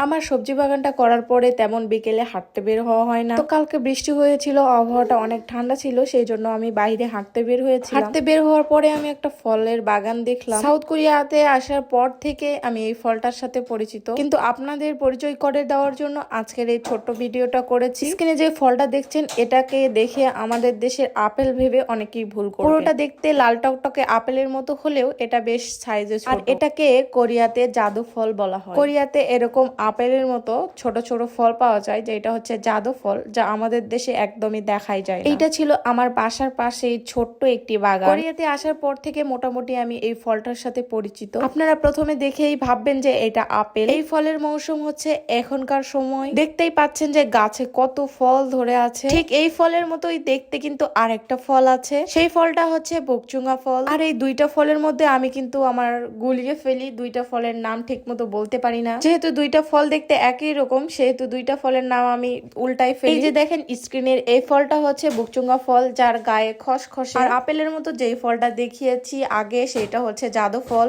আমার সবজি বাগানটা করার পরে তেমন বিকেলে হাঁটতে বের হওয়া হয় না। তো কালকে বৃষ্টি হয়েছিল, আবহাওয়াটা অনেক ঠান্ডা ছিল, সেই জন্য আমি বাইরে হাঁটতে বের হয়েছি। হাঁটতে বের হওয়ার পরে আমি একটা ফলের বাগান দেখলাম। সাউথ কোরিয়াতে আসার পর থেকে আমি এই ফলটার সাথে পরিচিত, কিন্তু আপনাদের পরিচয় করে দেওয়ার জন্য আজকের এই ছোট্ট ভিডিওটা করেছি। স্ক্রিনে যে ফলটা দেখছেন, এটাকে দেখে আমাদের দেশের আপেল ভেবে অনেকেই ভুল করে। পুরোটা দেখতে লাল টকটকে আপেলের মতো হলেও এটা বেশ সাইজে ছোট। আর এটাকে কোরিয়াতে জাদু ফল বলা হয়। কোরিয়াতে এরকম আপেলের মতো ছোট ছোট ফল পাওয়া যায়, যেটা হচ্ছে জাদু ফল, যা আমাদের দেশে একদমই দেখাই যায় না। এইটা ছিল আমার বাসার পাশেই ছোট্ট একটি বাগান। কোরিয়াতে আসার পর থেকে মোটামুটি আমি এই ফলটার সাথে পরিচিত। আপনারা প্রথমে দেখেই ভাববেন যে এটা আপেল। এই ফলের মৌসুম হচ্ছে এখনকার সময়। দেখতেই পাচ্ছেন যে গাছে কত ফল ধরে আছে। ঠিক এই ফলের মতোই দেখতে কিন্তু আরেকটা ফল আছে, সেই ফলটা হচ্ছে বকচুঙ্গা ফল। আর এই দুইটা ফলের মধ্যে আমি কিন্তু আমার গুলিয়ে ফেলি, দুইটা ফলের নাম ঠিক মতো বলতে পারি না। যেহেতু দুইটা ফল দেখতে একই রকম, সেহেতু দুইটা ফলের নাম আমি উল্টাই ফেলি। এই যে দেখেন স্ক্রিনের, এই ফলটা হচ্ছে বকচুঙ্গা ফল, যার গায়ে খসখসে। আর আপেলের মতো যেই ফলটা দেখিয়েছি আগে, সেটা হচ্ছে জাদু ফল।